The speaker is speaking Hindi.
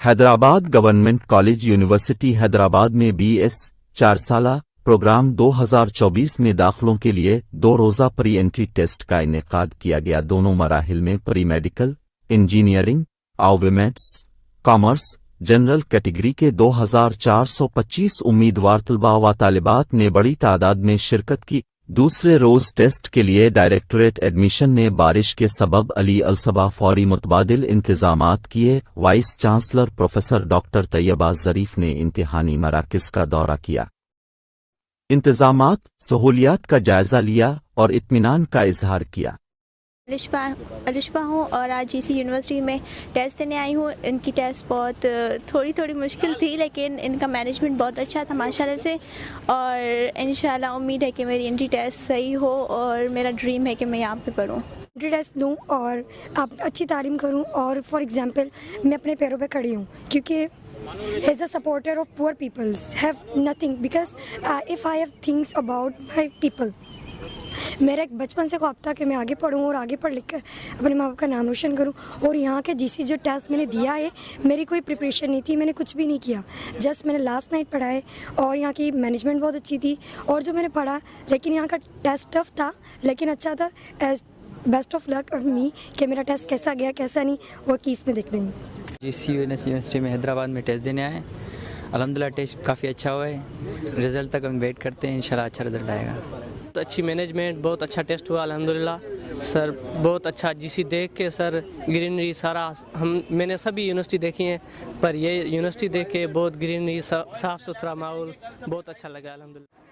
Hyderabad government college university Hyderabad में BS 4 साला प्रोग्राम 2024 में दाखिलों के लिए 2 रोज़ा प्री एंट्री टेस्ट का इनेकाद किया गया। दोनों मराहिल में प्री मेडिकल, इंजीनियरिंग, आउटमेट्स, कॉमर्स, जनरल कैटेगरी के 2425 उम्मीदवार तलबा व तालिबात ने बड़ी तादाद में शिरकत की। दूसरे रोज़ टेस्ट के लिए डायरेक्टरेट एडमिशन ने बारिश के सबब अली अलसबा फौरी मुतबादिल इंतजामात किए। Vice chancellor professor doctor Tayyaba Zarif ने इम्तिहानी मराकिज़ का दौरा किया, इंतजामात सहूलियात का जायज़ा लिया और इत्मीनान का इजहार किया। अलिशबा हूँ और आज GC यूनिवर्सिटी में टेस्ट देने आई हूँ। इनकी टेस्ट बहुत थोड़ी मुश्किल थी, लेकिन इनका मैनेजमेंट बहुत अच्छा था माशाल्लाह से, और इंशाल्लाह उम्मीद है कि मेरी एंट्री टेस्ट सही हो और मेरा ड्रीम है कि मैं यहाँ पे पढूँ, एंट्री टेस्ट दूँ और आप अच्छी तालीम करूँ। और फॉर एग्ज़ाम्पल मैं अपने पैरों पे खड़ी हूँ, क्योंकि as a supporter of poor peoples have nothing, because if I have things about my people, मेरा एक बचपन से ख्वाब था कि मैं आगे पढूँ और आगे पढ़ लिख कर अपने माँ बाप का नाम रोशन करूँ। और यहाँ के GC जो टेस्ट मैंने दिया है, मेरी कोई प्रिपरेशन नहीं थी, मैंने कुछ भी नहीं किया, जस्ट मैंने लास्ट नाइट पढ़ा है। और यहाँ की मैनेजमेंट बहुत अच्छी थी और जो मैंने पढ़ा, लेकिन यहाँ का टेस्ट टफ था लेकिन अच्छा था। As best of luck of me कि मेरा टेस्ट कैसा गया कैसा नहीं, वो कीस में देख लेंगे। GC यूनिवर्सिटी में हैदराबाद में टेस्ट देने आए। अल्हम्दुलिल्लाह टेस्ट काफ़ी अच्छा हुआ है, रिज़ल्ट तक हम वेट करते हैं, इंशाल्लाह अच्छा रिज़ल्ट आएगा। बहुत अच्छी मैनेजमेंट, बहुत अच्छा टेस्ट हुआ अल्हम्दुलिल्लाह सर। बहुत अच्छा GC देख के सर, ग्रीनरी सारा, मैंने सभी यूनिवर्सिटी देखी हैं पर ये यूनिवर्सिटी देख के बहुत ग्रीनरी, साफ़ सुथरा माहौल, बहुत अच्छा लगा अल्हम्दुलिल्लाह।